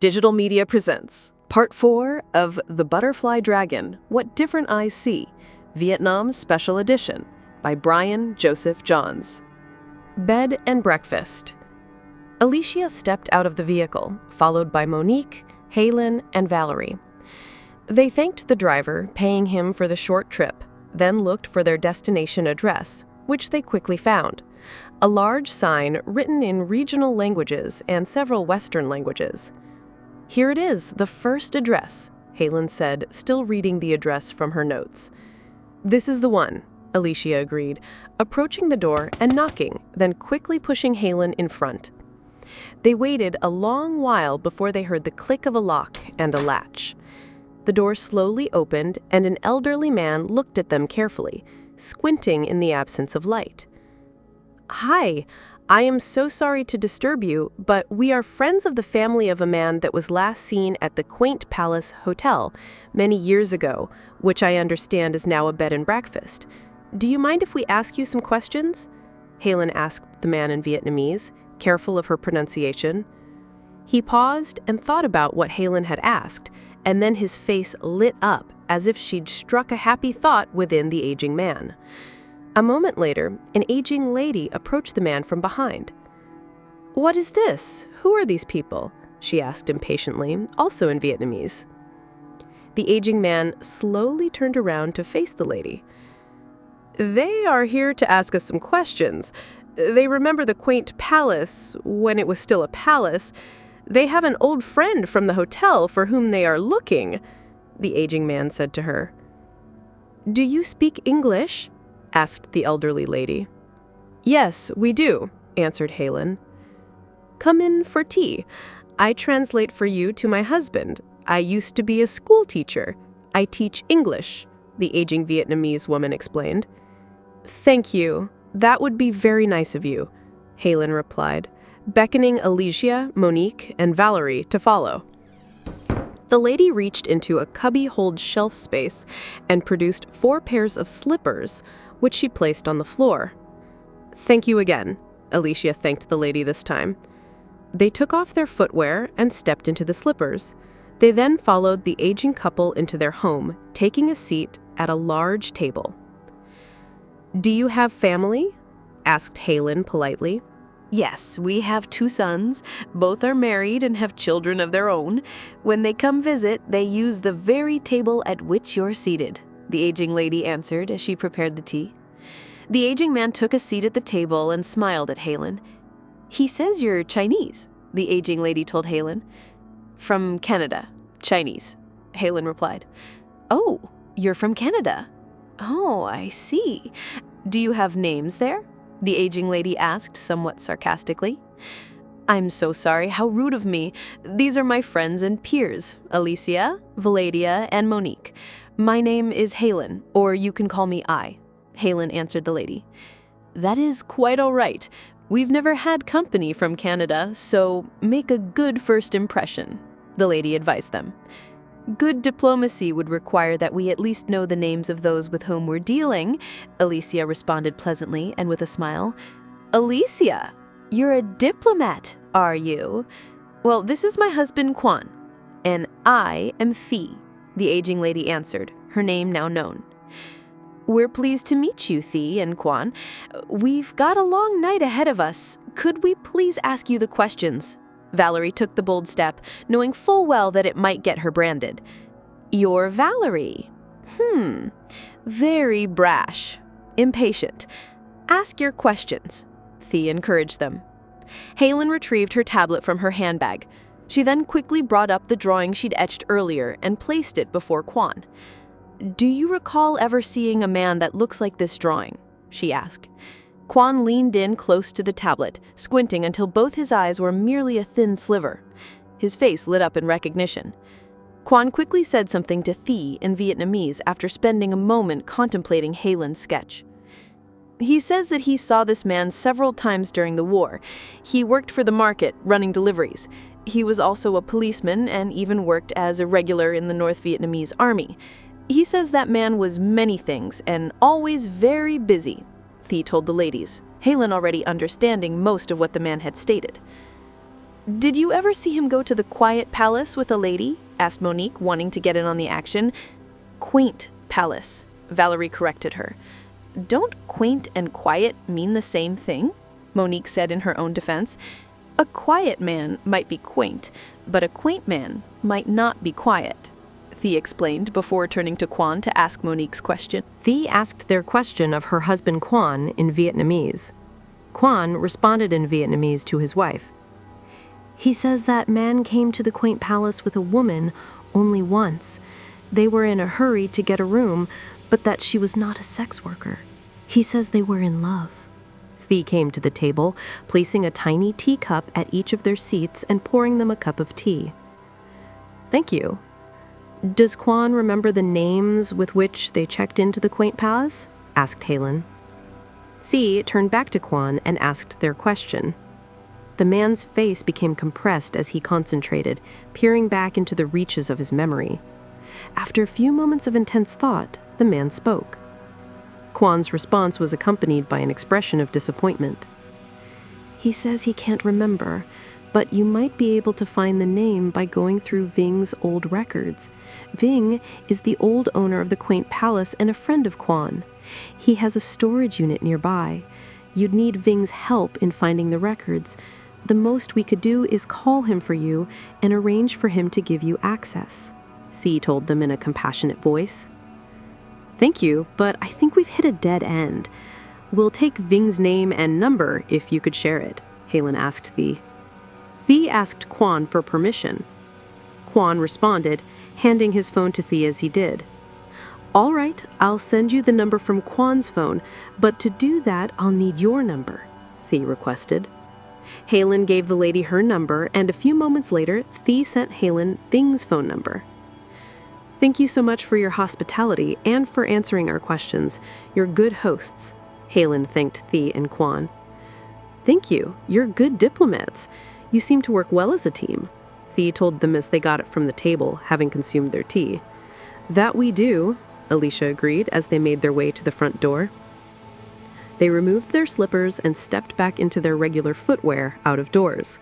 Digital Media presents Part 4 of The Butterfly Dragon, What Different Eyes See, Vietnam Special Edition by Brian Joseph Johns. Bed and breakfast. Alicia stepped out of the vehicle, followed by Monique, Halen, and Valerie. They thanked the driver, paying him for the short trip, then looked for their destination address, which they quickly found. A large sign written in regional languages and several Western languages. "Here it is, the first address," Halen said, still reading the address from her notes. "This is the one," Alicia agreed, approaching the door and knocking, then quickly pushing Halen in front. They waited a long while before they heard the click of a lock and a latch. The door slowly opened, and an elderly man looked at them carefully, squinting in the absence of light. "Hi, I am so sorry to disturb you, but we are friends of the family of a man that was last seen at the quaint Palace Hotel many years ago, which I understand is now a bed and breakfast. Do you mind if we ask you some questions?" Halen asked the man in Vietnamese, careful of her pronunciation. He paused and thought about what Halen had asked, and then his face lit up as if she'd struck a happy thought within the aging man. A moment later, an aging lady approached the man from behind. "What is this? Who are these people?" she asked impatiently, also in Vietnamese. The aging man slowly turned around to face the lady. "They are here to ask us some questions. They remember the quaint palace when it was still a palace. They have an old friend from the hotel for whom they are looking," the aging man said to her. "Do you speak English?" asked the elderly lady. "Yes, we do," answered Halen. "Come in for tea. I translate for you to my husband. I used to be a school teacher. I teach English," the aging Vietnamese woman explained. "Thank you. That would be very nice of you," Halen replied, beckoning Alicia, Monique, and Valerie to follow. The lady reached into a cubby-hold shelf space and produced 4 pairs of slippers, which she placed on the floor. "Thank you again," Alicia thanked the lady this time. They took off their footwear and stepped into the slippers. They then followed the aging couple into their home, taking a seat at a large table. "Do you have family?" asked Halen politely. "Yes, we have 2 sons. Both are married and have children of their own. When they come visit, they use the very table at which you're seated," the aging lady answered as she prepared the tea. The aging man took a seat at the table and smiled at Halen. "He says you're Chinese," the aging lady told Halen. "From Canada, Chinese," Halen replied. "Oh, you're from Canada. Oh, I see. Do you have names there?" the aging lady asked somewhat sarcastically. "I'm so sorry, how rude of me. These are my friends and peers, Alicia, Valadia, and Monique. My name is Halen, or you can call me I," Halen answered the lady. "That is quite all right. We've never had company from Canada, so make a good first impression," the lady advised them. "Good diplomacy would require that we at least know the names of those with whom we're dealing," Alicia responded pleasantly and with a smile. "Alicia, you're a diplomat, are you? Well, this is my husband Quan, and I am Thi," the aging lady answered, her name now known. "We're pleased to meet you, Thi and Quan. We've got a long night ahead of us. Could we please ask you the questions?" Valerie took the bold step, knowing full well that it might get her branded. "You're Valerie. Very brash. Impatient. Ask your questions," Thi encouraged them. Halen retrieved her tablet from her handbag. She then quickly brought up the drawing she'd etched earlier and placed it before Quan. "Do you recall ever seeing a man that looks like this drawing?" she asked. Quan leaned in close to the tablet, squinting until both his eyes were merely a thin sliver. His face lit up in recognition. Quan quickly said something to Thi in Vietnamese after spending a moment contemplating Halen's sketch. "He says that he saw this man several times during the war. He worked for the market, running deliveries. He was also a policeman and even worked as a regular in the North Vietnamese army. He says that man was many things and always very busy," Thi told the ladies, Halen already understanding most of what the man had stated. Did you ever see him go to the Quiet Palace with a lady? Asked Monique, wanting to get in on the action. Quaint Palace, Valerie corrected her. Don't quaint and quiet mean the same thing? Monique said in her own defense. A quiet man might be quaint, but a quaint man might not be quiet, Thea explained before turning to Quan to ask Monique's question. Thea asked their question of her husband Quan in Vietnamese. Quan responded in Vietnamese to his wife. He says that man came to the quaint palace with a woman only once. They were in a hurry to get a room, but that she was not a sex worker. He says they were in love. Thea came to the table, placing a tiny teacup at each of their seats and pouring them a cup of tea. Thank you. Does Quan remember the names with which they checked into the quaint palace? Asked Halen. Thea turned back to Quan and asked their question. The man's face became compressed as he concentrated, peering back into the reaches of his memory. After a few moments of intense thought, the man spoke. Quan's response was accompanied by an expression of disappointment. He says he can't remember, but you might be able to find the name by going through Ving's old records. Ving is the old owner of the quaint palace and a friend of Quan. He has a storage unit nearby. You'd need Ving's help in finding the records. The most we could do is call him for you and arrange for him to give you access, Thea told them in a compassionate voice. Thank you, but I think we've hit a dead end. We'll take Ving's name and number if you could share it, Halen asked Thea. Thea asked Quan for permission. Quan responded, handing his phone to Thea as he did. All right, I'll send you the number from Quan's phone, but to do that, I'll need your number, Thea requested. Halen gave the lady her number, and a few moments later, Thea sent Halen Ving's phone number. Thank you so much for your hospitality and for answering our questions. You're good hosts, Halen thanked Thea and Quan. Thank you. You're good diplomats. You seem to work well as a team, Thea told them as they got it from the table, having consumed their tea. That we do, Alicia agreed as they made their way to the front door. They removed their slippers and stepped back into their regular footwear out of doors.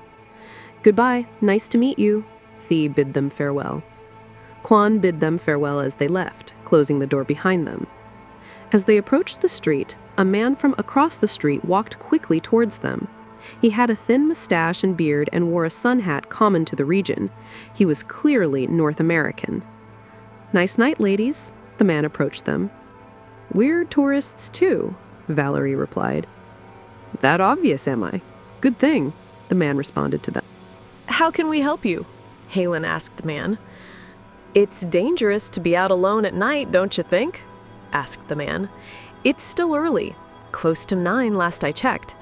Goodbye, nice to meet you, Thea bid them farewell. Quan bid them farewell as they left, closing the door behind them. As they approached the street, a man from across the street walked quickly towards them. He had a thin mustache and beard and wore a sun hat common to the region. He was clearly North American. Nice night, ladies, the man approached them. We're tourists too, Valerie replied. That obvious, am I? Good thing, the man responded to them. How can we help you? Halen asked the man. It's dangerous to be out alone at night, don't you think? Asked the man. It's still early. Close to 9 last I checked.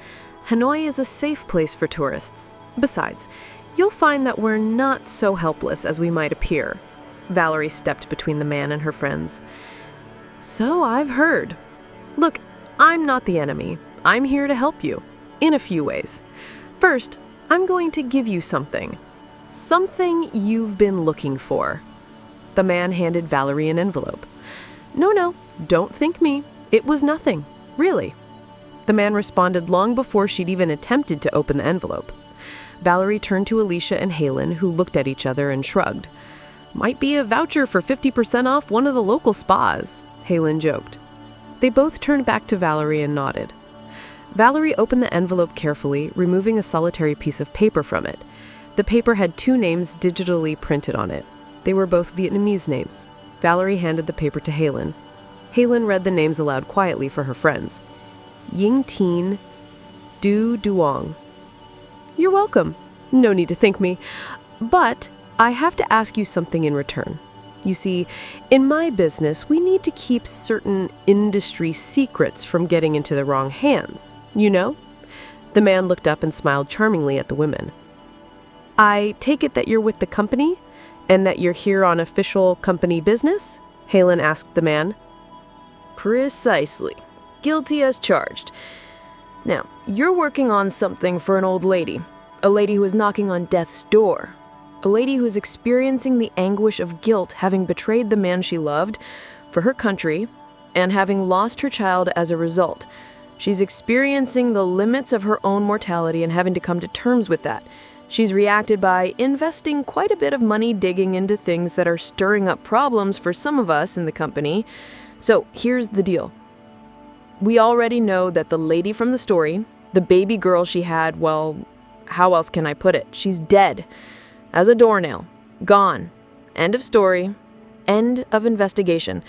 Hanoi is a safe place for tourists. Besides, you'll find that we're not so helpless as we might appear. Valerie stepped between the man and her friends. So I've heard. Look, I'm not the enemy. I'm here to help you, in a few ways. First, I'm going to give you something. Something you've been looking for. The man handed Valerie an envelope. No, don't think me. It was nothing, really. The man responded long before she'd even attempted to open the envelope. Valerie turned to Alicia and Halen, who looked at each other and shrugged. Might be a voucher for 50% off one of the local spas, Halen joked. They both turned back to Valerie and nodded. Valerie opened the envelope carefully, removing a solitary piece of paper from it. The paper had 2 names digitally printed on it. They were both Vietnamese names. Valerie handed the paper to Halen. Halen read the names aloud quietly for her friends. Ying Tien, Du Duong. You're welcome. No need to thank me. But I have to ask you something in return. You see, in my business, we need to keep certain industry secrets from getting into the wrong hands, you know? The man looked up and smiled charmingly at the women. I take it that you're with the company and that you're here on official company business? Halen asked the man. Precisely. Guilty as charged. Now, you're working on something for an old lady, a lady who is knocking on death's door, a lady who is experiencing the anguish of guilt having betrayed the man she loved for her country and having lost her child as a result. She's experiencing the limits of her own mortality and having to come to terms with that. She's reacted by investing quite a bit of money digging into things that are stirring up problems for some of us in the company. So here's the deal. We already know that the lady from the story, the baby girl she had, well, how else can I put it? She's dead. As a doornail. Gone. End of story. End of investigation.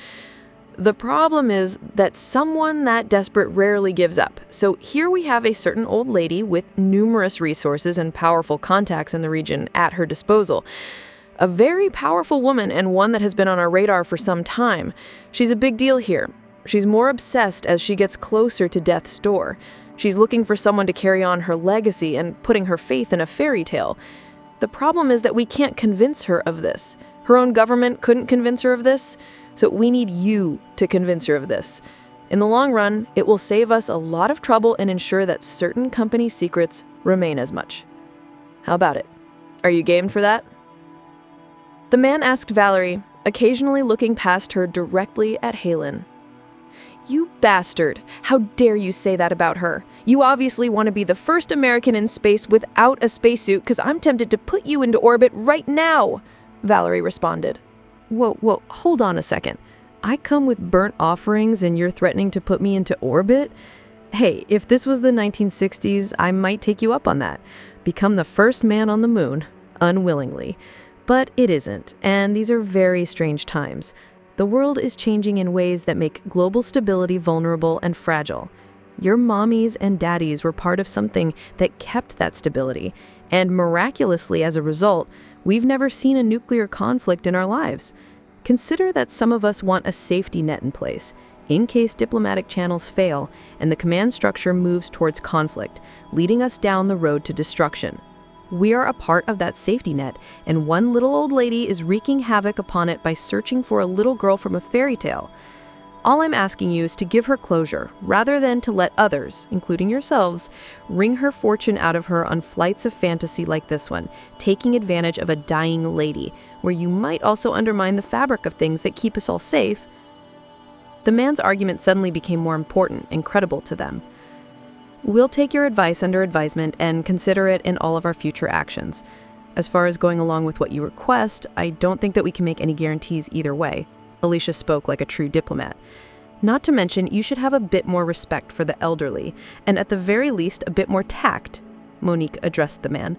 The problem is that someone that desperate rarely gives up. So here we have a certain old lady with numerous resources and powerful contacts in the region at her disposal. A very powerful woman and one that has been on our radar for some time. She's a big deal here. She's more obsessed as she gets closer to death's door. She's looking for someone to carry on her legacy and putting her faith in a fairy tale. The problem is that we can't convince her of this. Her own government couldn't convince her of this. So we need you to convince her of this. In the long run, it will save us a lot of trouble and ensure that certain company secrets remain as much. How about it? Are you game for that? The man asked Valerie, occasionally looking past her directly at Halen. You bastard! How dare you say that about her? You obviously want to be the first American in space without a spacesuit because I'm tempted to put you into orbit right now, Valerie responded. Whoa, hold on a second. I come with burnt offerings and you're threatening to put me into orbit? Hey, if this was the 1960s, I might take you up on that. Become the first man on the moon, unwillingly. But it isn't, and these are very strange times. The world is changing in ways that make global stability vulnerable and fragile. Your mommies and daddies were part of something that kept that stability, and miraculously as a result, we've never seen a nuclear conflict in our lives. Consider that some of us want a safety net in place, in case diplomatic channels fail and the command structure moves towards conflict, leading us down the road to destruction. We are a part of that safety net, and one little old lady is wreaking havoc upon it by searching for a little girl from a fairy tale. All I'm asking you is to give her closure, rather than to let others, including yourselves, wring her fortune out of her on flights of fantasy like this one, taking advantage of a dying lady, where you might also undermine the fabric of things that keep us all safe. The man's argument suddenly became more important and credible to them. We'll take your advice under advisement and consider it in all of our future actions. As far as going along with what you request, I don't think that we can make any guarantees either way. Alicia spoke like a true diplomat. Not to mention, you should have a bit more respect for the elderly, and at the very least, a bit more tact, Monique addressed the man.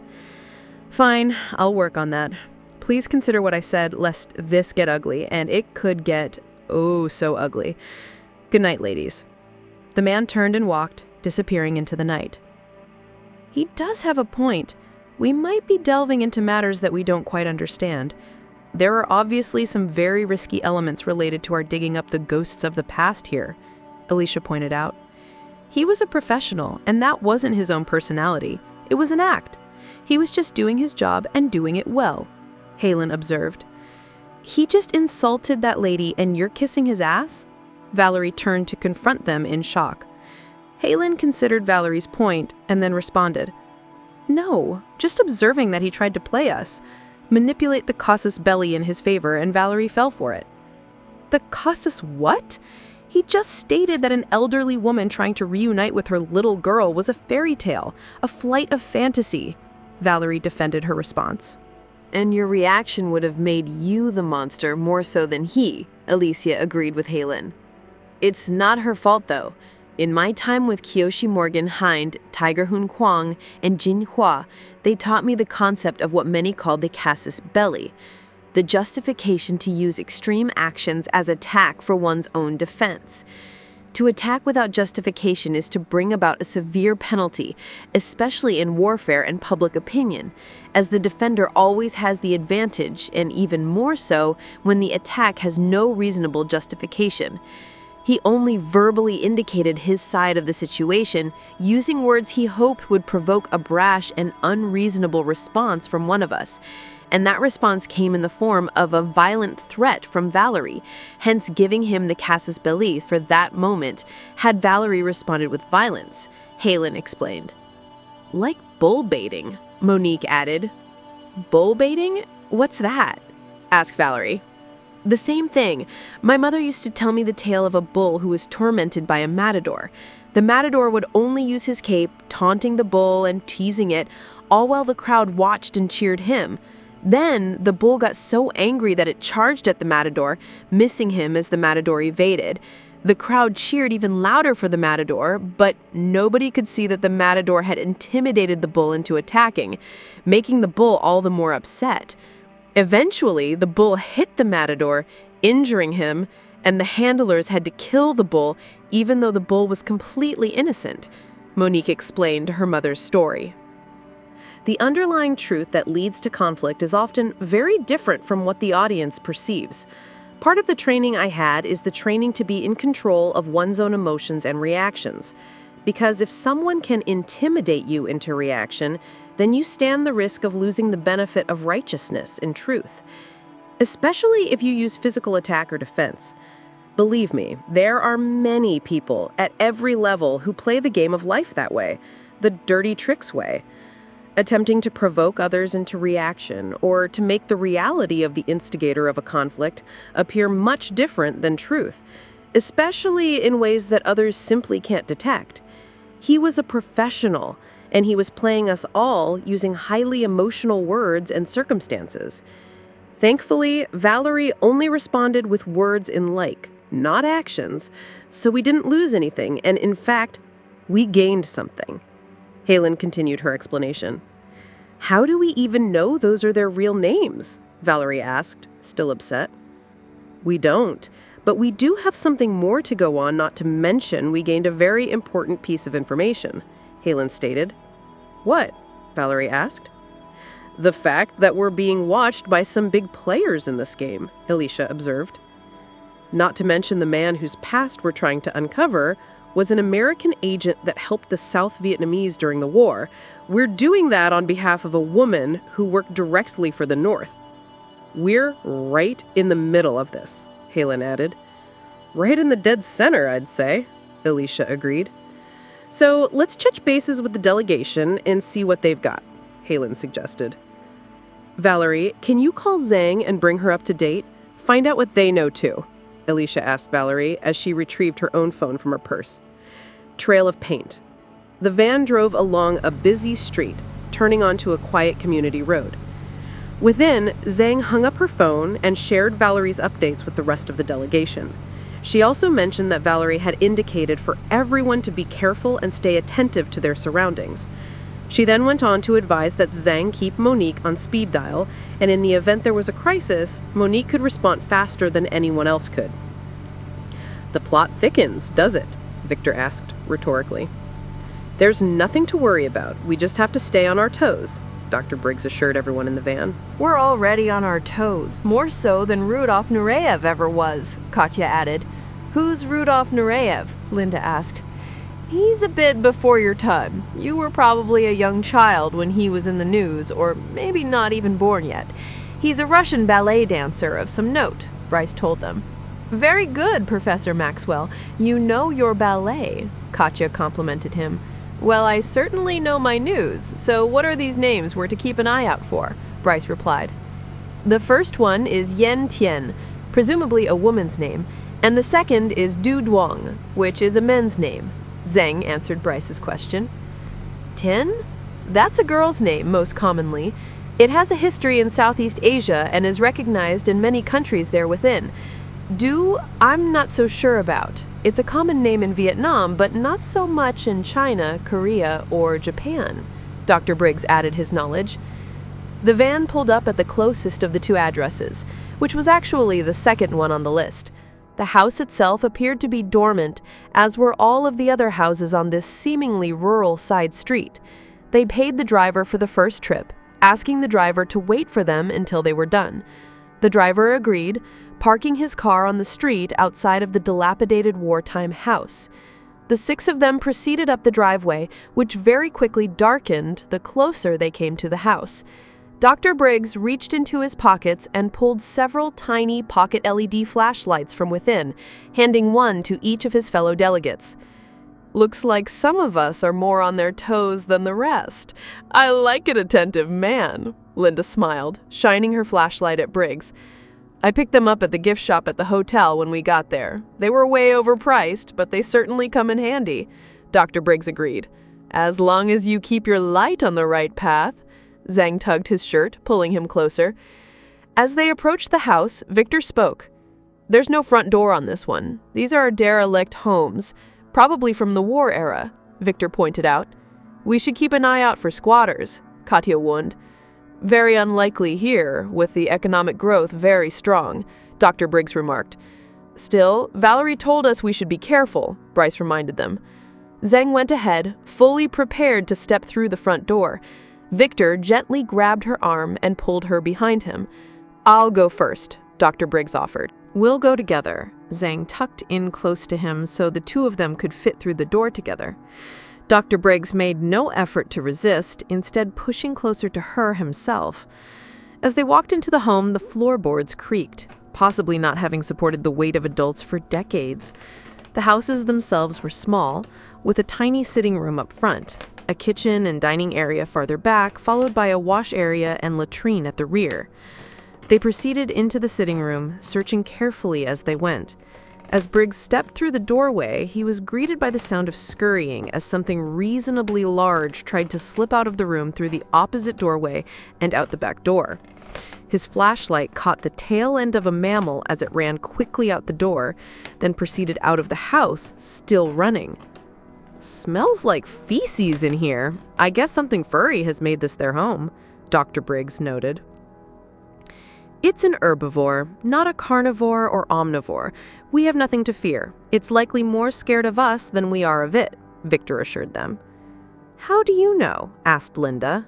Fine, I'll work on that. Please consider what I said, lest this get ugly, and it could get, oh, so ugly. Good night, ladies. The man turned and walked, disappearing into the night. He does have a point. We might be delving into matters that we don't quite understand. There are obviously some very risky elements related to our digging up the ghosts of the past here, Alicia pointed out. He was a professional, and that wasn't his own personality. It was an act. He was just doing his job and doing it well, Halen observed. He just insulted that lady and you're kissing his ass? Valerie turned to confront them in shock. Halen considered Valerie's point and then responded, No, just observing that he tried to play us. Manipulate the casus belli in his favor, and Valerie fell for it. The casus what? He just stated that an elderly woman trying to reunite with her little girl was a fairy tale, a flight of fantasy, Valerie defended her response. And your reaction would have made you the monster more so than he, Alicia agreed with Halen. It's not her fault, though. In my time with Kyoshi Morgan Hind, Tiger Hun Kwang, and Jin Hua, they taught me the concept of what many call the casus belli, the justification to use extreme actions as attack for one's own defense. To attack without justification is to bring about a severe penalty, especially in warfare and public opinion, as the defender always has the advantage, and even more so when the attack has no reasonable justification. He only verbally indicated his side of the situation, using words he hoped would provoke a brash and unreasonable response from one of us. And that response came in the form of a violent threat from Valerie, hence giving him the casus belli for that moment, had Valerie responded with violence, Halen explained. Like bull baiting, Monique added. Bull baiting? What's that? Asked Valerie. The same thing. My mother used to tell me the tale of a bull who was tormented by a matador. The matador would only use his cape, taunting the bull and teasing it, all while the crowd watched and cheered him. Then, the bull got so angry that it charged at the matador, missing him as the matador evaded. The crowd cheered even louder for the matador, but nobody could see that the matador had intimidated the bull into attacking, making the bull all the more upset. Eventually, the bull hit the matador, injuring him, and the handlers had to kill the bull, even though the bull was completely innocent. Monique explained her mother's story. The underlying truth that leads to conflict is often very different from what the audience perceives. Part of the training I had is the training to be in control of one's own emotions and reactions. Because if someone can intimidate you into reaction, then you stand the risk of losing the benefit of righteousness and truth. Especially if you use physical attack or defense. Believe me, there are many people at every level who play the game of life that way, the dirty tricks way. Attempting to provoke others into reaction or to make the reality of the instigator of a conflict appear much different than truth, especially in ways that others simply can't detect. He was a professional, and he was playing us all using highly emotional words and circumstances. Thankfully, Valerie only responded with words in like, not actions, so we didn't lose anything, and in fact, we gained something. Helen continued her explanation. How do we even know those are their real names? Valerie asked, still upset. We don't, but we do have something more to go on, not to mention we gained a very important piece of information, Helen stated. What? Valerie asked. The fact that we're being watched by some big players in this game, Alicia observed. Not to mention the man whose past we're trying to uncover was an American agent that helped the South Vietnamese during the war. We're doing that on behalf of a woman who worked directly for the North. We're right in the middle of this, Helen added. Right in the dead center, I'd say, Alicia agreed. So let's touch bases with the delegation and see what they've got, Helen suggested. Valerie, can you call Zhang and bring her up to date? Find out what they know too, Alicia asked Valerie as she retrieved her own phone from her purse. Trail of paint. The van drove along a busy street, turning onto a quiet community road. Within, Zhang hung up her phone and shared Valerie's updates with the rest of the delegation. She also mentioned that Valerie had indicated for everyone to be careful and stay attentive to their surroundings. She then went on to advise that Zhang keep Monique on speed dial, and in the event there was a crisis, Monique could respond faster than anyone else could. The plot thickens, does it? Victor asked, rhetorically. There's nothing to worry about. We just have to stay on our toes, Dr. Briggs assured everyone in the van. We're already on our toes, more so than Rudolf Nureyev ever was, Katya added. Who's Rudolf Nureyev? Linda asked. He's a bit before your time. You were probably a young child when he was in the news, or maybe not even born yet. He's a Russian ballet dancer of some note, Bryce told them. Very good, Professor Maxwell. You know your ballet, Katya complimented him. Well, I certainly know my news, so what are these names we're to keep an eye out for? Bryce replied. The first one is Yen Tian, presumably a woman's name, and the second is Du Duong, which is a men's name. Zhang answered Bryce's question. Tian? That's a girl's name, most commonly. It has a history in Southeast Asia and is recognized in many countries there within. Du, I'm not so sure about. It's a common name in Vietnam, but not so much in China, Korea, or Japan. Dr. Briggs added his knowledge. The van pulled up at the closest of the two addresses, which was actually the second one on the list. The house itself appeared to be dormant, as were all of the other houses on this seemingly rural side street. They paid the driver for the first trip, asking the driver to wait for them until they were done. The driver agreed, parking his car on the street outside of the dilapidated wartime house. The six of them proceeded up the driveway, which very quickly darkened the closer they came to the house. Dr. Briggs reached into his pockets and pulled several tiny pocket LED flashlights from within, handing one to each of his fellow delegates. Looks like some of us are more on their toes than the rest. I like an attentive man, Linda smiled, shining her flashlight at Briggs. I picked them up at the gift shop at the hotel when we got there. They were way overpriced, but they certainly come in handy, Dr. Briggs agreed. As long as you keep your light on the right path. Zhang tugged his shirt, pulling him closer. As they approached the house, Victor spoke. There's no front door on this one. These are derelict homes, probably from the war era, Victor pointed out. We should keep an eye out for squatters, Katya warned. Very unlikely here, with the economic growth very strong, Dr. Briggs remarked. Still, Valerie told us we should be careful, Bryce reminded them. Zhang went ahead, fully prepared to step through the front door. Victor gently grabbed her arm and pulled her behind him. I'll go first, Dr. Briggs offered. We'll go together. Zhang tucked in close to him so the two of them could fit through the door together. Dr. Briggs made no effort to resist, instead pushing closer to her himself. As they walked into the home, the floorboards creaked, possibly not having supported the weight of adults for decades. The houses themselves were small, with a tiny sitting room up front, a kitchen and dining area farther back, followed by a wash area and latrine at the rear. They proceeded into the sitting room, searching carefully as they went. As Briggs stepped through the doorway, he was greeted by the sound of scurrying as something reasonably large tried to slip out of the room through the opposite doorway and out the back door. His flashlight caught the tail end of a mammal as it ran quickly out the door, then proceeded out of the house, still running. Smells like feces in here. I guess something furry has made this their home, Dr. Briggs noted. It's an herbivore, not a carnivore or omnivore. We have nothing to fear. It's likely more scared of us than we are of it, Victor assured them. How do you know? Asked Linda.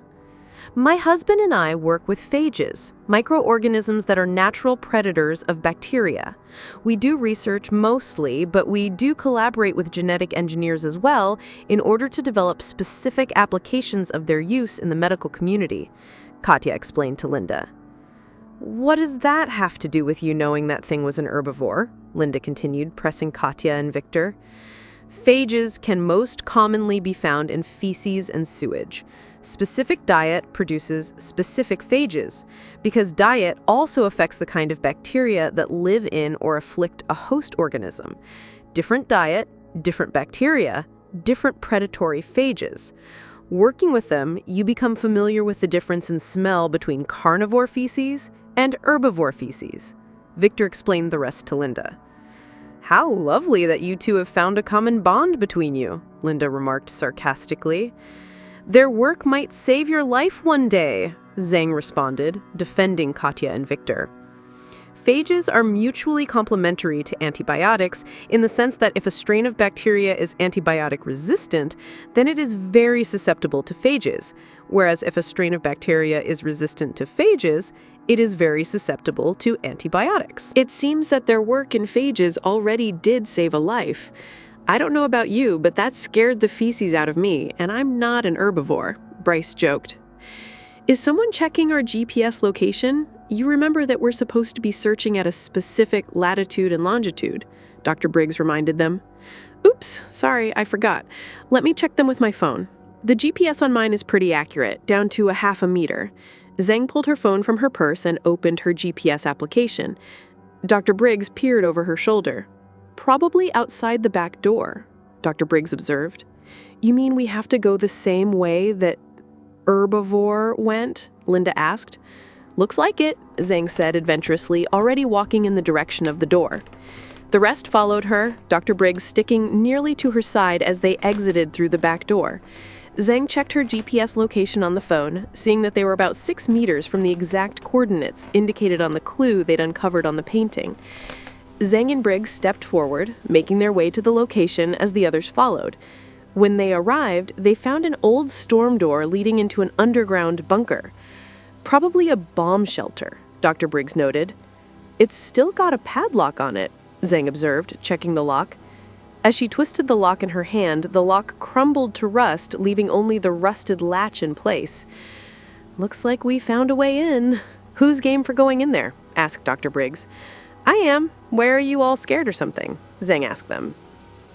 My husband and I work with phages, microorganisms that are natural predators of bacteria. We do research mostly, but we do collaborate with genetic engineers as well in order to develop specific applications of their use in the medical community, Katya explained to Linda. What does that have to do with you knowing that thing was an herbivore? Linda continued, pressing Katya and Victor. Phages can most commonly be found in feces and sewage. Specific diet produces specific phages, because diet also affects the kind of bacteria that live in or afflict a host organism. Different diet, different bacteria, different predatory phages. Working with them, you become familiar with the difference in smell between carnivore feces and herbivore feces. Victor explained the rest to Linda. How lovely that you two have found a common bond between you, Linda remarked sarcastically. Their work might save your life one day, Zhang responded, defending Katya and Victor. Phages are mutually complementary to antibiotics in the sense that if a strain of bacteria is antibiotic resistant, then it is very susceptible to phages, whereas if a strain of bacteria is resistant to phages, it is very susceptible to antibiotics. It seems that their work in phages already did save a life. I don't know about you, but that scared the feces out of me, and I'm not an herbivore, Bryce joked. Is someone checking our GPS location? You remember that we're supposed to be searching at a specific latitude and longitude, Dr. Briggs reminded them. Oops, sorry, I forgot. Let me check them with my phone. The GPS on mine is pretty accurate, down to a half a meter. Zhang pulled her phone from her purse and opened her GPS application. Dr. Briggs peered over her shoulder. Probably outside the back door, Dr. Briggs observed. You mean we have to go the same way that herbivore went? Linda asked. Looks like it, Zhang said adventurously, already walking in the direction of the door. The rest followed her, Dr. Briggs sticking nearly to her side as they exited through the back door. Zhang checked her GPS location on the phone, seeing that they were about 6 meters from the exact coordinates indicated on the clue they'd uncovered on the painting. Zhang and Briggs stepped forward, making their way to the location as the others followed. When they arrived, they found an old storm door leading into an underground bunker. Probably a bomb shelter, Dr. Briggs noted. It's still got a padlock on it, Zhang observed, checking the lock. As she twisted the lock in her hand, the lock crumbled to rust, leaving only the rusted latch in place. Looks like we found a way in. Who's game for going in there? Asked Dr. Briggs. I am. Where are you all scared or something? Zhang asked them.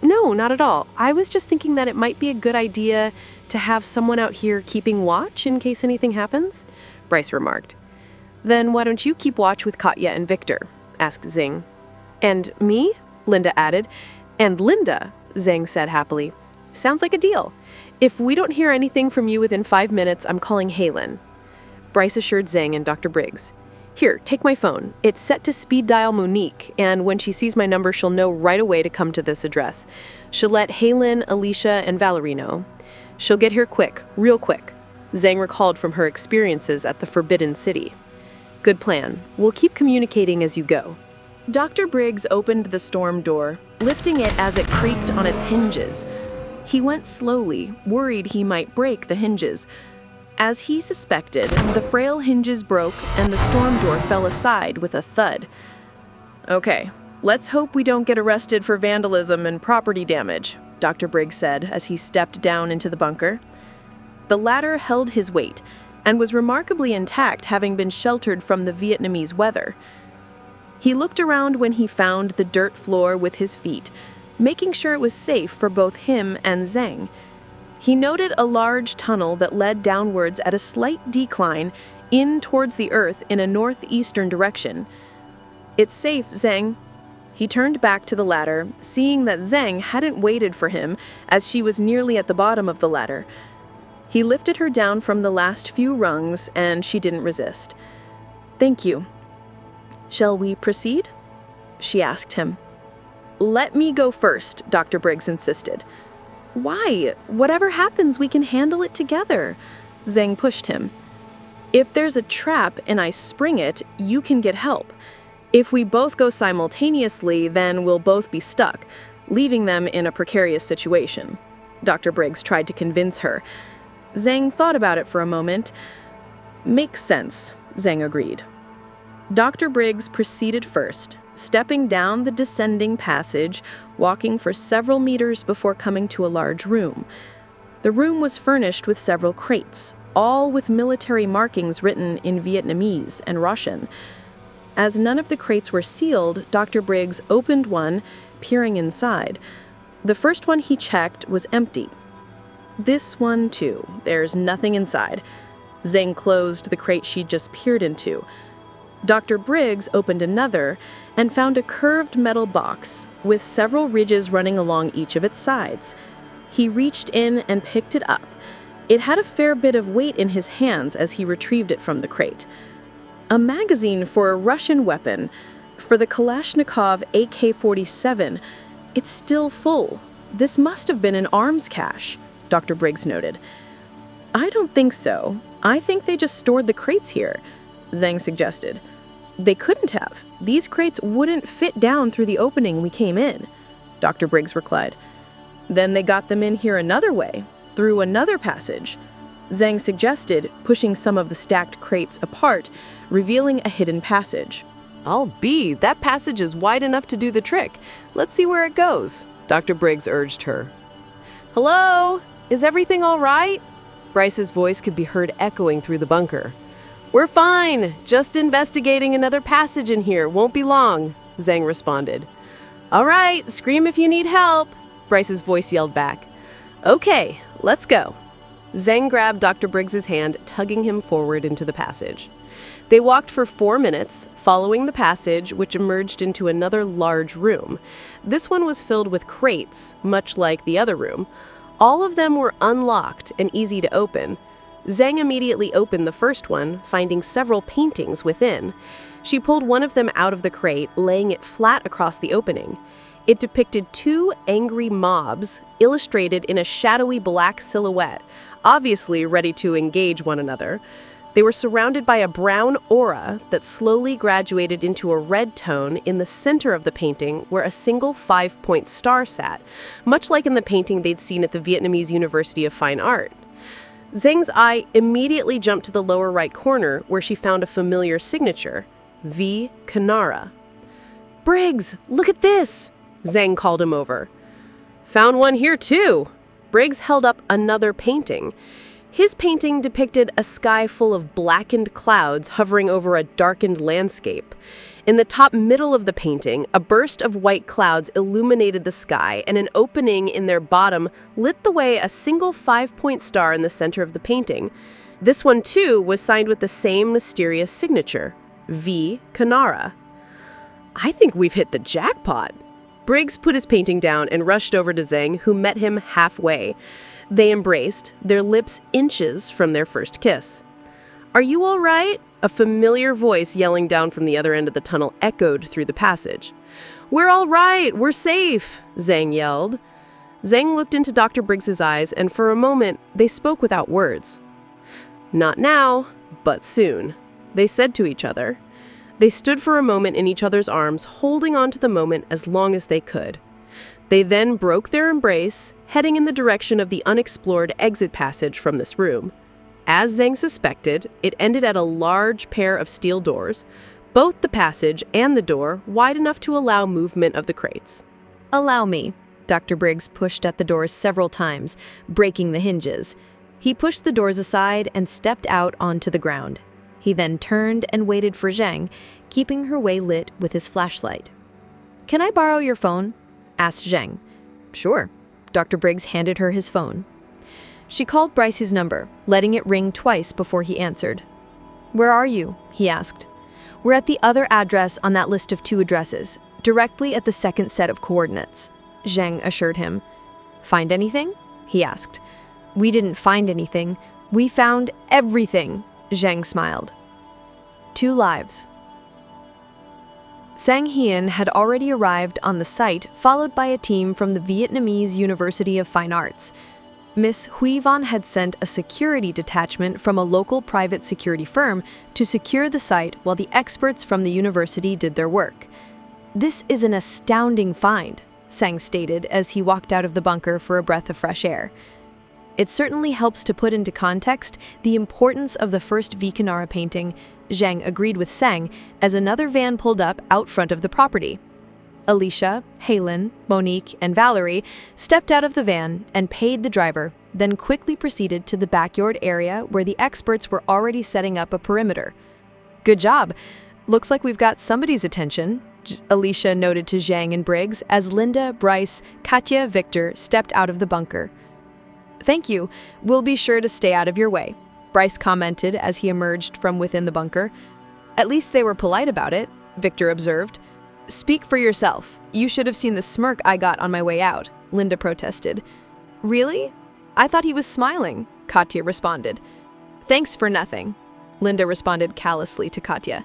No, not at all. I was just thinking that it might be a good idea to have someone out here keeping watch in case anything happens, Bryce remarked. Then why don't you keep watch with Katya and Victor? Asked Zheng. And me? Linda added. And Linda, Zheng said happily. Sounds like a deal. If we don't hear anything from you within 5 minutes, I'm calling Halen. Bryce assured Zheng and Dr. Briggs. Here, take my phone. It's set to speed dial Monique, and when she sees my number, she'll know right away to come to this address. She'll let Halen, Alicia, and Valerie know. She'll get here quick, real quick. Zheng recalled from her experiences at the Forbidden City. Good plan. We'll keep communicating as you go. Dr. Briggs opened the storm door, lifting it as it creaked on its hinges. He went slowly, worried he might break the hinges. As he suspected, the frail hinges broke and the storm door fell aside with a thud. Okay, let's hope we don't get arrested for vandalism and property damage, Dr. Briggs said as he stepped down into the bunker. The ladder held his weight and was remarkably intact, having been sheltered from the Vietnamese weather. He looked around when he found the dirt floor with his feet, making sure it was safe for both him and Zheng. He noted a large tunnel that led downwards at a slight decline in towards the earth in a northeastern direction. It's safe, Zheng. He turned back to the ladder, seeing that Zheng hadn't waited for him as she was nearly at the bottom of the ladder. He lifted her down from the last few rungs, and she didn't resist. Thank you. Shall we proceed? She asked him. Let me go first, Dr. Briggs insisted. Why? Whatever happens, we can handle it together. Zheng pushed him. If there's a trap and I spring it, you can get help. If we both go simultaneously, then we'll both be stuck, leaving them in a precarious situation. Dr. Briggs tried to convince her. Zheng thought about it for a moment. Makes sense, Zheng agreed. Dr. Briggs proceeded first, stepping down the descending passage, walking for several meters before coming to a large room. The room was furnished with several crates, all with military markings written in Vietnamese and Russian. As none of the crates were sealed, Dr. Briggs opened one, peering inside. The first one he checked was empty. This one, too. There's nothing inside. Zheng closed the crate she'd just peered into. Dr. Briggs opened another and found a curved metal box with several ridges running along each of its sides. He reached in and picked it up. It had a fair bit of weight in his hands as he retrieved it from the crate. A magazine for a Russian weapon, for the Kalashnikov AK-47. It's still full. This must have been an arms cache, Dr. Briggs noted. I don't think so. I think they just stored the crates here, Zheng suggested. They couldn't have. These crates wouldn't fit down through the opening we came in, Dr. Briggs replied. Then they got them in here another way, through another passage, Zheng suggested, pushing some of the stacked crates apart, revealing a hidden passage. I'll be. That passage is wide enough to do the trick. Let's see where it goes, Dr. Briggs urged her. Hello? Is everything all right? Bryce's voice could be heard echoing through the bunker. We're fine. Just investigating another passage in here. Won't be long, Zheng responded. All right, scream if you need help, Bryce's voice yelled back. Okay, let's go. Zheng grabbed Dr. Briggs's hand, tugging him forward into the passage. They walked for 4 minutes, following the passage, which emerged into another large room. This one was filled with crates, much like the other room. All of them were unlocked and easy to open. Zheng immediately opened the first one, finding several paintings within. She pulled one of them out of the crate, laying it flat across the opening. It depicted 2 angry mobs, illustrated in a shadowy black silhouette, obviously ready to engage one another. They were surrounded by a brown aura that slowly graduated into a red tone in the center of the painting where a single 5-point star sat, much like in the painting they'd seen at the Vietnamese University of Fine Art. Zheng's eye immediately jumped to the lower right corner where she found a familiar signature, V. Canara. Briggs, look at this! Zheng called him over. Found one here too! Briggs held up another painting. His painting depicted a sky full of blackened clouds hovering over a darkened landscape. In the top middle of the painting, a burst of white clouds illuminated the sky, and an opening in their bottom lit the way a single 5-point star in the center of the painting. This one, too, was signed with the same mysterious signature, V. Canara. I think we've hit the jackpot. Briggs put his painting down and rushed over to Zhang, who met him halfway. They embraced, their lips inches from their first kiss. "Are you all right?" A familiar voice yelling down from the other end of the tunnel echoed through the passage. "We're all right, we're safe," Zhang yelled. Zhang looked into Dr. Briggs's eyes, and for a moment, they spoke without words. "Not now, but soon," they said to each other. They stood for a moment in each other's arms, holding on to the moment as long as they could. They then broke their embrace, heading in the direction of the unexplored exit passage from this room. As Zhang suspected, it ended at a large pair of steel doors, both the passage and the door wide enough to allow movement of the crates. "Allow me." Dr. Briggs pushed at the doors several times, breaking the hinges. He pushed the doors aside and stepped out onto the ground. He then turned and waited for Zhang, keeping her way lit with his flashlight. "Can I borrow your phone?" asked Zhang. "Sure." Dr. Briggs handed her his phone. She called Bryce his number, letting it ring twice before he answered. "Where are you?" he asked. "We're at the other address on that list of 2 addresses, directly at the second set of coordinates," Zhang assured him. "Find anything?" he asked. "We didn't find anything. We found everything," Zhang smiled. 2 lives. Sang Hien had already arrived on the site, followed by a team from the Vietnamese University of Fine Arts. Miss Huy Van had sent a security detachment from a local private security firm to secure the site while the experts from the university did their work. "This is an astounding find," Sang stated as he walked out of the bunker for a breath of fresh air. "It certainly helps to put into context the importance of the first V. Canara painting," Zhang agreed with Sang as another van pulled up out front of the property. Alicia, Halen, Monique, and Valerie stepped out of the van and paid the driver, then quickly proceeded to the backyard area where the experts were already setting up a perimeter. "Good job. Looks like we've got somebody's attention," Alicia noted to Zhang and Briggs as Linda, Bryce, Katya, Victor stepped out of the bunker. "Thank you. We'll be sure to stay out of your way," Bryce commented as he emerged from within the bunker. "At least they were polite about it," Victor observed. "Speak for yourself. You should have seen the smirk I got on my way out," Linda protested. "Really? I thought he was smiling," Katya responded. "Thanks for nothing," Linda responded callously to Katya.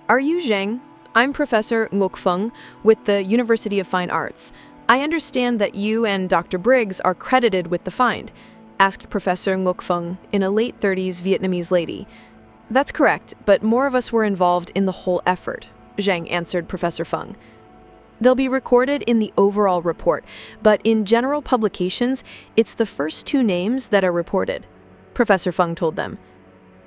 "Are you Zhang? I'm Professor Ngoc Feng with the University of Fine Arts. I understand that you and Dr. Briggs are credited with the find," asked Professor Ngoc Feng in a late 30s Vietnamese lady. "That's correct, but more of us were involved in the whole effort," Zhang answered Professor Feng. "They'll be recorded in the overall report, but in general publications, it's the first 2 names that are reported," Professor Feng told them.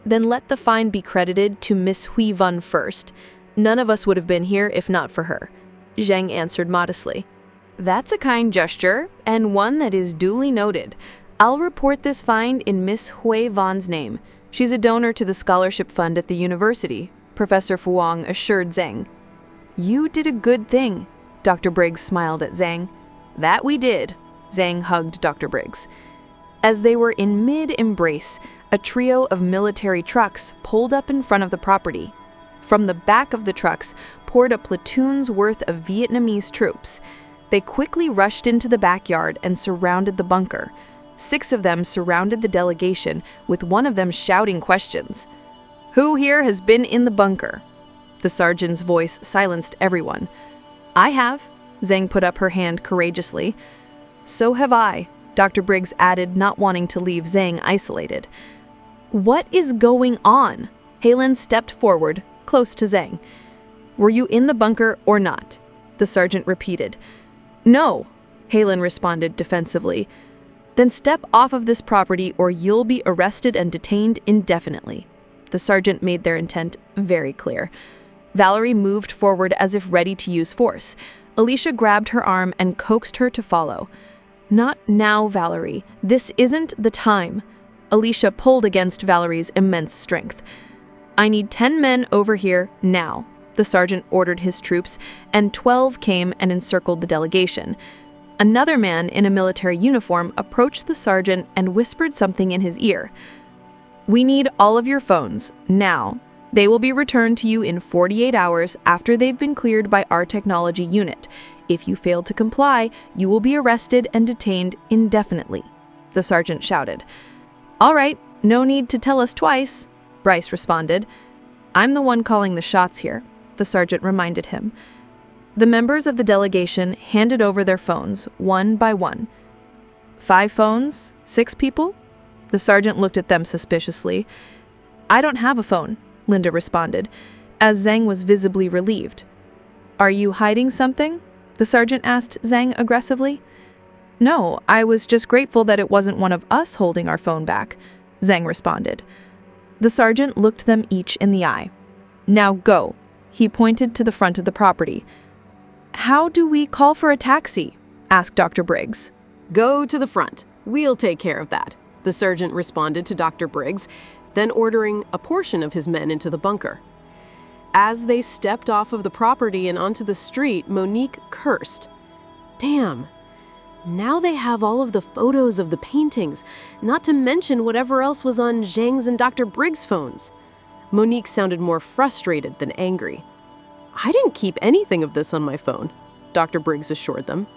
"Then let the find be credited to Miss Huy Van first. None of us would have been here if not for her," Zhang answered modestly. "That's a kind gesture, and one that is duly noted. I'll report this find in Miss Huy Van's name. She's a donor to the scholarship fund at the university," Professor Fuang assured Zhang. "You did a good thing," Dr. Briggs smiled at Zhang. "That we did," Zhang hugged Dr. Briggs. As they were in mid-embrace, a trio of military trucks pulled up in front of the property. From the back of the trucks poured a platoon's worth of Vietnamese troops. They quickly rushed into the backyard and surrounded the bunker. 6 of them surrounded the delegation, with one of them shouting questions. "Who here has been in the bunker?" The sergeant's voice silenced everyone. "I have," Zhang put up her hand courageously. "So have I," Dr. Briggs added, not wanting to leave Zhang isolated. "What is going on?" Halen stepped forward, close to Zhang. "Were you in the bunker or not?" the sergeant repeated. "No," Halen responded defensively. "Then step off of this property or you'll be arrested and detained indefinitely." The sergeant made their intent very clear. Valerie moved forward as if ready to use force. Alicia grabbed her arm and coaxed her to follow. "Not now, Valerie. This isn't the time." Alicia pulled against Valerie's immense strength. "I need 10 men over here now." The sergeant ordered his troops, and 12 came and encircled the delegation. Another man in a military uniform approached the sergeant and whispered something in his ear. We need all of your phones, now. They will be returned to you in 48 hours after they've been cleared by our technology unit. If you fail to comply, you will be arrested and detained indefinitely," the sergeant shouted. "All right, no need to tell us twice," Bryce responded. "I'm the one calling the shots here," the sergeant reminded him. The members of the delegation handed over their phones, one by one. 5 phones? 6 people? The sergeant looked at them suspiciously. "I don't have a phone," Linda responded, as Zhang was visibly relieved. "Are you hiding something?" the sergeant asked Zhang aggressively. "No, I was just grateful that it wasn't one of us holding our phone back," Zhang responded. The sergeant looked them each in the eye. "Now go," he pointed to the front of the property. "How do we call for a taxi?" asked Dr. Briggs. "Go to the front. We'll take care of that," the sergeant responded to Dr. Briggs, then ordering a portion of his men into the bunker. As they stepped off of the property and onto the street, Monique cursed. "Damn. Now they have all of the photos of the paintings, not to mention whatever else was on Zhang's and Dr. Briggs' phones." Monique sounded more frustrated than angry. "I didn't keep anything of this on my phone," Dr. Briggs assured them.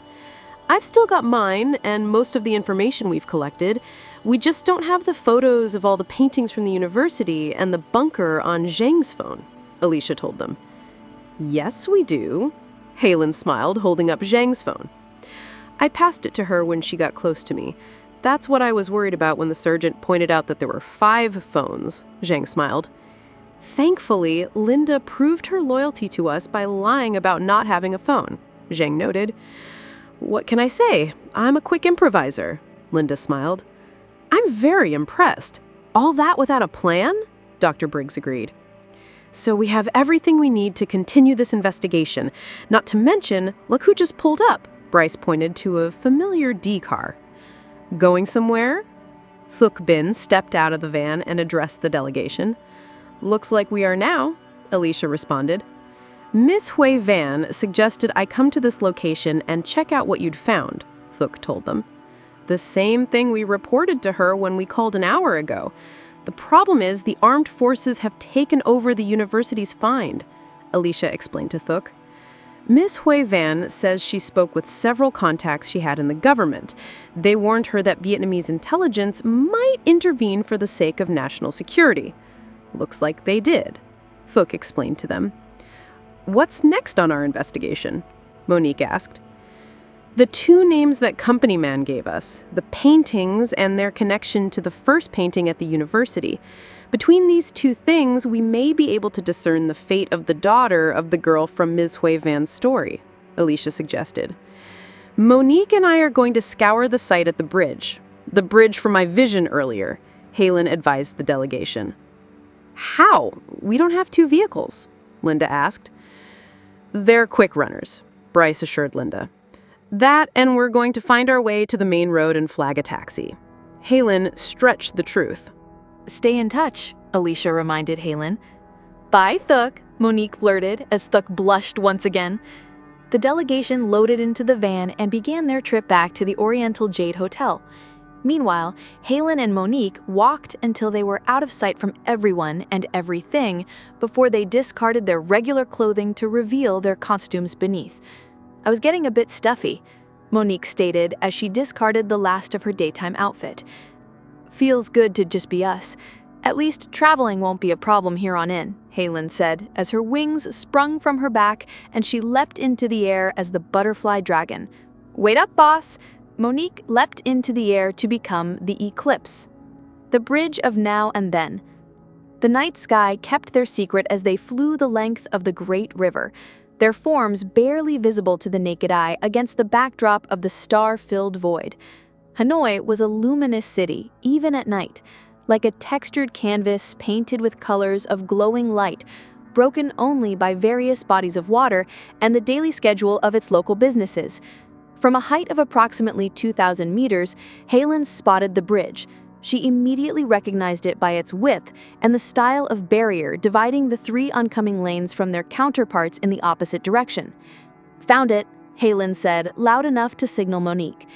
"I've still got mine and most of the information we've collected. We just don't have the photos of all the paintings from the university and the bunker on Zhang's phone," Alicia told them. "Yes, we do," Halen smiled, holding up Zhang's phone. "I passed it to her when she got close to me. That's what I was worried about when the sergeant pointed out that there were 5 phones," Zhang smiled. "Thankfully, Linda proved her loyalty to us by lying about not having a phone," Zhang noted. "What can I say? I'm a quick improviser," Linda smiled. "I'm very impressed. All that without a plan?" Dr. Briggs agreed. "So we have everything we need to continue this investigation. Not to mention, look who just pulled up." Bryce pointed to a familiar D car. "Going somewhere?" Thuk Bin stepped out of the van and addressed the delegation. "Looks like we are now," Alicia responded. "Miss Hui Van suggested I come to this location and check out what you'd found," Thuk told them. "The same thing we reported to her when we called an hour ago. The problem is the armed forces have taken over the university's find," Alicia explained to Thuk. "Miss Hui Van says she spoke with several contacts she had in the government. They warned her that Vietnamese intelligence might intervene for the sake of national security. Looks like they did," Thuk explained to them. "What's next on our investigation?" Monique asked. "The 2 names that company man gave us, the paintings and their connection to the first painting at the university. Between these 2 things, we may be able to discern the fate of the daughter of the girl from Ms. Hui Van's story," Alicia suggested. "Monique and I are going to scour the site at the bridge from my vision earlier," Halen advised the delegation. "How? We don't have 2 vehicles," Linda asked. "They're quick runners," Bryce assured Linda. "That, and we're going to find our way to the main road and flag a taxi." Halen stretched the truth. "Stay in touch," Alicia reminded Halen. "Bye, Thuk," Monique flirted as Thuk blushed once again. The delegation loaded into the van and began their trip back to the Oriental Jade Hotel. Meanwhile, Halen and Monique walked until they were out of sight from everyone and everything before they discarded their regular clothing to reveal their costumes beneath. "I was getting a bit stuffy," Monique stated as she discarded the last of her daytime outfit. "Feels good to just be us. At least traveling won't be a problem here on in," Halen said as her wings sprung from her back and she leapt into the air as the butterfly dragon. "Wait up, boss!" Monique leapt into the air to become the Eclipse, the bridge of now and then. The night sky kept their secret as they flew the length of the great river, their forms barely visible to the naked eye against the backdrop of the star-filled void. Hanoi was a luminous city, even at night, like a textured canvas painted with colors of glowing light, broken only by various bodies of water and the daily schedule of its local businesses. From a height of approximately 2,000 meters, Halen spotted the bridge. She immediately recognized it by its width and the style of barrier dividing the 3 oncoming lanes from their counterparts in the opposite direction. "Found it," Halen said, loud enough to signal Monique.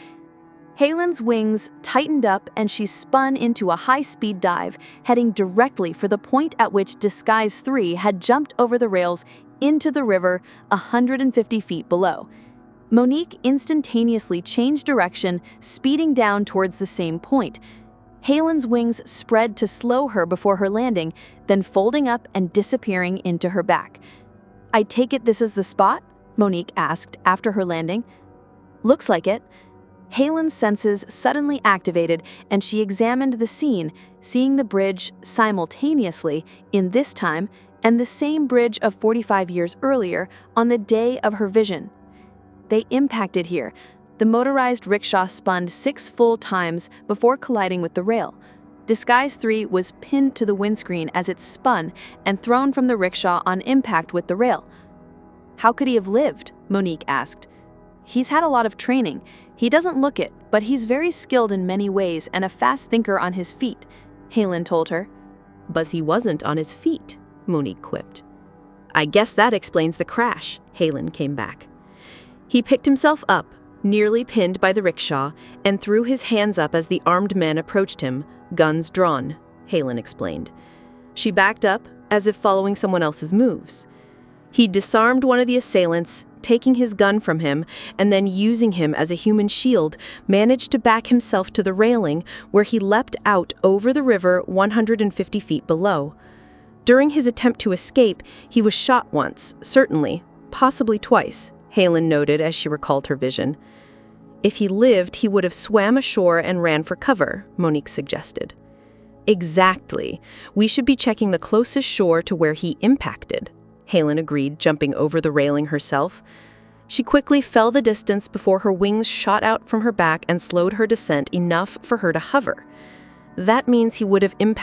Helen's wings tightened up and she spun into a high-speed dive, heading directly for the point at which Disguise 3 had jumped over the rails into the river 150 feet below. Monique instantaneously changed direction, speeding down towards the same point. Helen's wings spread to slow her before her landing, then folding up and disappearing into her back. "I take it this is the spot?" Monique asked after her landing. "Looks like it." Helen's senses suddenly activated and she examined the scene, seeing the bridge simultaneously in this time and the same bridge of 45 years earlier on the day of her vision. They impacted here. The motorized rickshaw spun 6 full times before colliding with the rail. Disguise 3 was pinned to the windscreen as it spun and thrown from the rickshaw on impact with the rail. "How could he have lived?" Monique asked. "He's had a lot of training. He doesn't look it, but he's very skilled in many ways and a fast thinker on his feet," Helen told her. "But he wasn't on his feet," Monique quipped. "I guess that explains the crash," Helen came back. "He picked himself up, nearly pinned by the rickshaw, and threw his hands up as the armed men approached him, guns drawn," Helen explained. She backed up, as if following someone else's moves. He disarmed one of the assailants, taking his gun from him, and then using him as a human shield, managed to back himself to the railing, where he leapt out over the river 150 feet below. During his attempt to escape, he was shot once, certainly, possibly twice, Helen noted as she recalled her vision. "If he lived, he would have swam ashore and ran for cover," Monique suggested. "Exactly. We should be checking the closest shore to where he impacted," Helen agreed, jumping over the railing herself. She quickly fell the distance before her wings shot out from her back and slowed her descent enough for her to hover. "That means he would have impacted